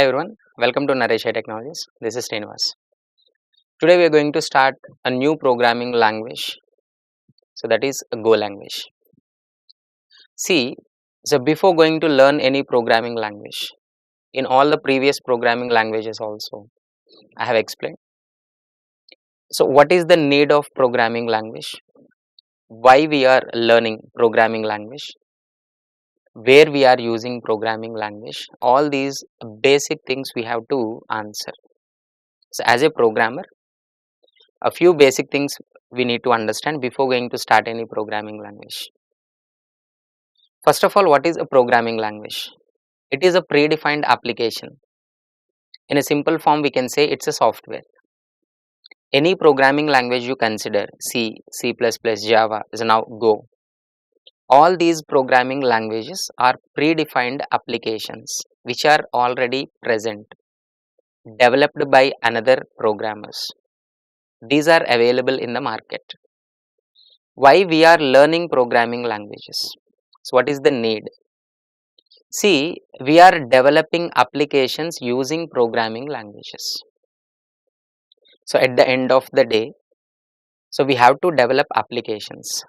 Hi everyone, welcome to Naresh IT Technologies. This is Srinivas. Today we are going to start a new programming language. So that is a Go language. See, so before going to learn any programming language, in all the previous programming languages also, I have explained. So what is the need of programming language? Why we are learning programming language? Where we are using programming language? All these basic things we have to answer. So as a programmer, a few basic things we need to understand before going to start any programming language. First of all, what is a programming language? It is a predefined application. In a simple form, we can say it's a software. Any programming language you consider, C, C++, Java, is now Go. All these programming languages are predefined applications which are already present, developed by another programmers. These are available in the market. Why we are learning programming languages? So what is the need? See, we are developing applications using programming languages. So at the end of the day, so we have to develop applications.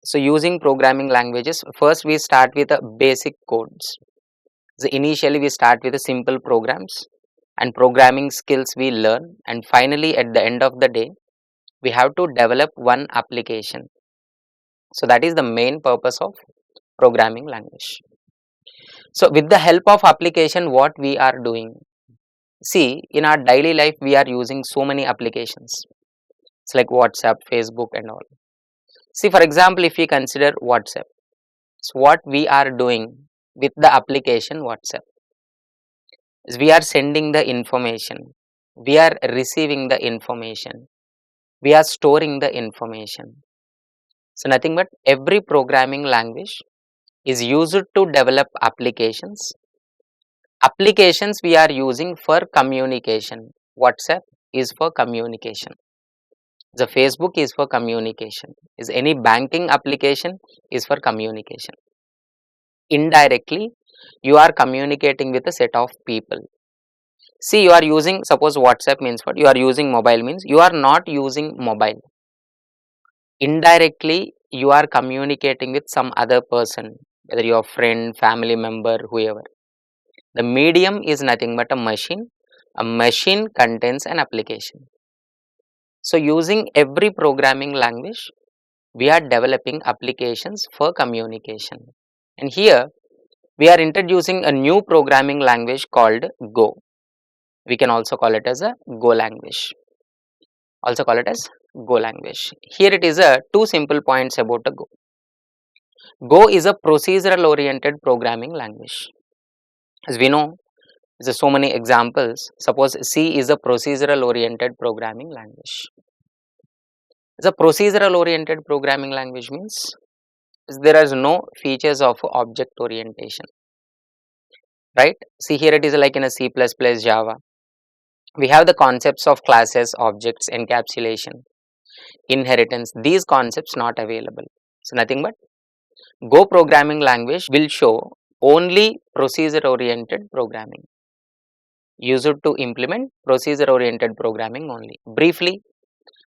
So using programming languages, first we start with the basic codes. So initially we start with the simple programs and programming skills we learn, and finally at the end of the day, we have to develop one application. So that is the main purpose of programming language. So with the help of application, what we are doing? See, in our daily life, we are using so many applications. It's like WhatsApp, Facebook and all. See, for example, if we consider WhatsApp, so what we are doing with the application WhatsApp is we are sending the information, we are receiving the information, we are storing the information. So nothing but every programming language is used to develop applications. Applications we are using for communication. WhatsApp is for communication. The Facebook is for communication. Is any banking application is for communication. Indirectly, you are communicating with a set of people. See, you are using, suppose WhatsApp means what? You are using mobile means you are not using mobile. Indirectly, you are communicating with some other person, whether your friend, family member, whoever. The medium is nothing but a machine. A machine contains an application. So using every programming language, we are developing applications for communication. And here we are introducing a new programming language called Go. We can also call it as a Go language. Also call it as Go language. Here it is a two simple points about a Go. Go is a procedural oriented programming language. As we know, there are so many examples. Suppose C is a procedural oriented programming language. The procedural oriented programming language means there is no features of object orientation, right? See, here it is like in a C++, Java. We have the concepts of classes, objects, encapsulation, inheritance. These concepts not available. So nothing but Go programming language will show only procedure oriented programming, used to implement procedure oriented programming only. Briefly,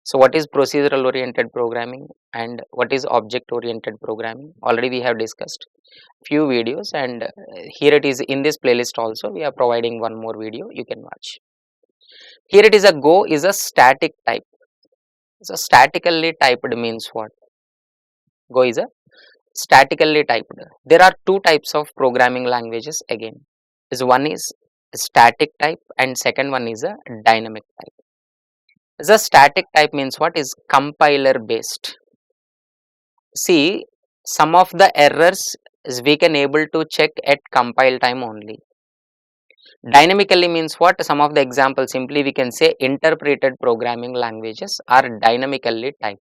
so what is procedural oriented programming and what is object oriented programming? Already we have discussed few videos, and here it is in this playlist also we are providing one more video you can watch. Here it is a Go is a static type. So statically typed means what? Go is a statically typed. There are two types of programming languages again. Is one is static type and second one is a dynamic type. The static type means what? Is compiler based. See, some of the errors is we can able to check at compile time only. Dynamically means what? Some of the examples simply we can say interpreted programming languages are dynamically typed.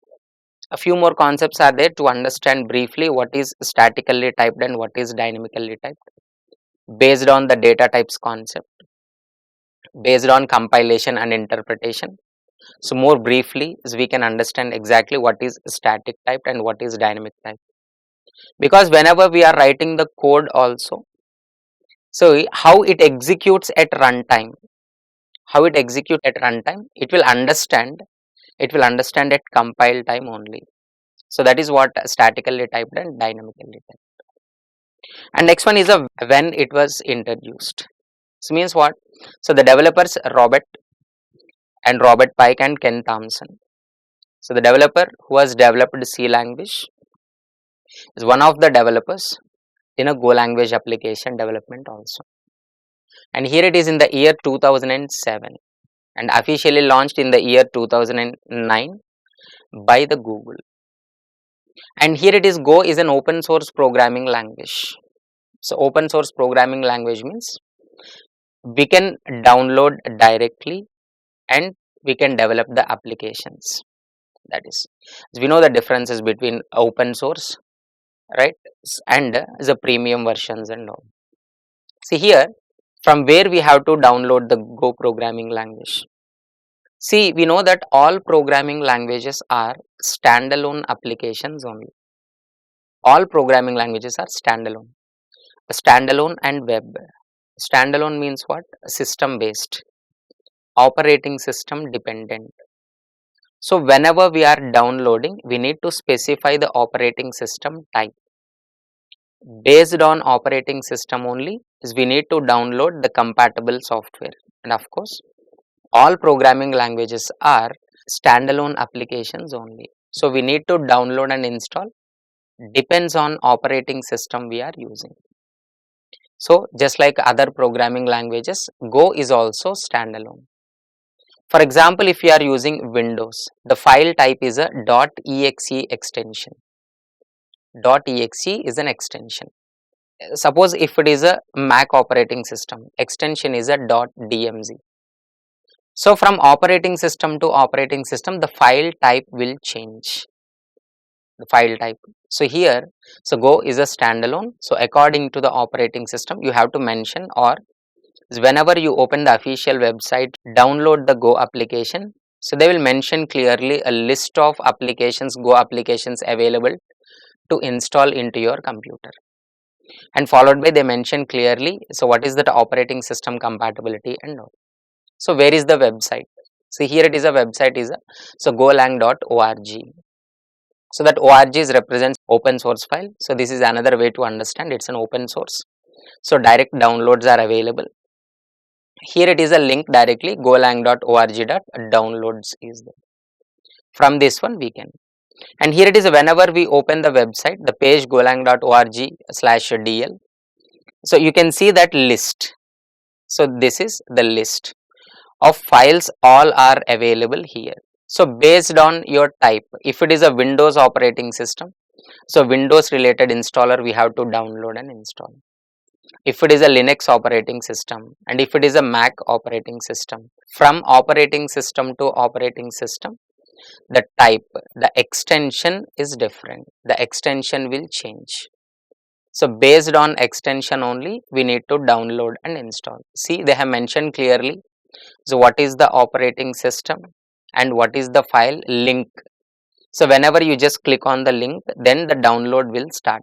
A few more concepts are there to understand briefly what is statically typed and what is dynamically typed based on the data types concept, based on compilation and interpretation. So more briefly is we can understand exactly what is static typed and what is dynamic type, because whenever we are writing the code also, So how it executes at runtime? How it executes at runtime? It will understand. It will understand at compile time only. So that is what statically typed and dynamically typed. And next one is a when it was introduced. So means what? So the developers Robert Pike and Ken Thompson. So the developer who has developed C language is one of the developers in a Go language application development also. And here it is in the year 2007 and officially launched in the year 2009 by the Google. And here it is, Go is an open source programming language. So open source programming language means we can download directly and we can develop the applications. That is, we know the differences between open source, right, and the premium versions and all. See here, from where we have to download the Go programming language. See, we know that all programming languages are standalone applications only. All programming languages are standalone. Standalone and web. Standalone means what? System based, operating system dependent. So whenever we are downloading, we need to specify the operating system type. Based on operating system only, we need to download the compatible software. And of course, all programming languages are standalone applications only. So we need to download and install, depends on operating system we are using. So just like other programming languages, Go is also standalone. For example, if you are using Windows, the file type is a .exe extension. .exe is an extension. Suppose if it is a Mac operating system, extension is a .dmz. So from operating system to operating system, the file type will change. The file type. So here, so Go is a standalone. So according to the operating system, you have to mention, or whenever you open the official website, download the Go application. So they will mention clearly a list of applications, Go applications available to install into your computer. And followed by they mention clearly, so what is that operating system compatibility and all. So where is the website? See here it is a website is a, so golang.org. So that org is represents open source file. So this is another way to understand, it's an open source. So direct downloads are available. Here it is a link directly, golang.org.downloads is there. From this one we can. And here it is, whenever we open the website, the page golang.org/dl. So you can see that list. So this is the list of files, all are available here. So based on your type, if it is a Windows operating system, so Windows related installer we have to download and install. If it is a Linux operating system, and if it is a Mac operating system, from operating system to operating system, the type, the extension is different. The extension will change. So based on extension only, we need to download and install. See, they have mentioned clearly. So what is the operating system and what is the file link. So whenever you just click on the link, then the download will start.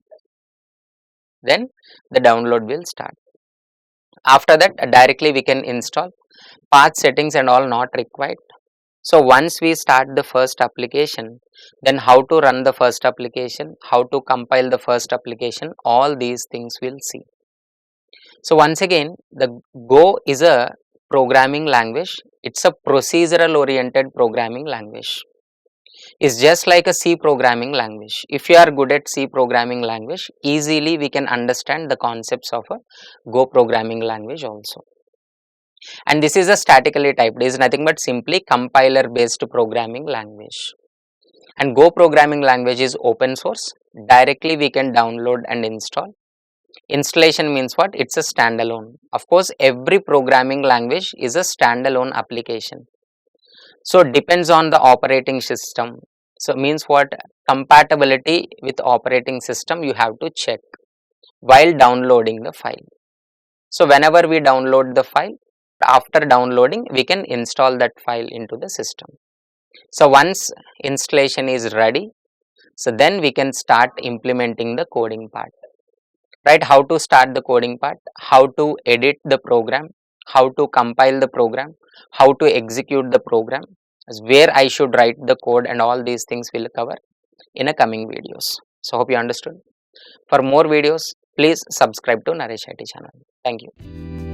After that, directly we can install. Path settings and all not required. So once we start the first application, then how to run the first application, how to compile the first application, all these things we'll see. So once again, the Go is a programming language. It's a procedural oriented programming language. It's just like a C programming language. If you are good at C programming language, easily we can understand the concepts of a Go programming language also. And this is a statically typed, is nothing but simply compiler based programming language. And Go programming language is open source. Directly we can download and install. Installation means what? It's a standalone. Of course, every programming language is a standalone application. So depends on the operating system. So means what? Compatibility with operating system you have to check while downloading the file. So whenever we download the file, after downloading we can install that file into the system. So once installation is ready, so then we can start implementing the coding part. right? How to start the coding part, how to edit the program, how to compile the program, how to execute the program, where I should write the code, and all these things will cover in a coming videos. So hope you understood. For more videos, please subscribe to Naresh IT channel. Thank you.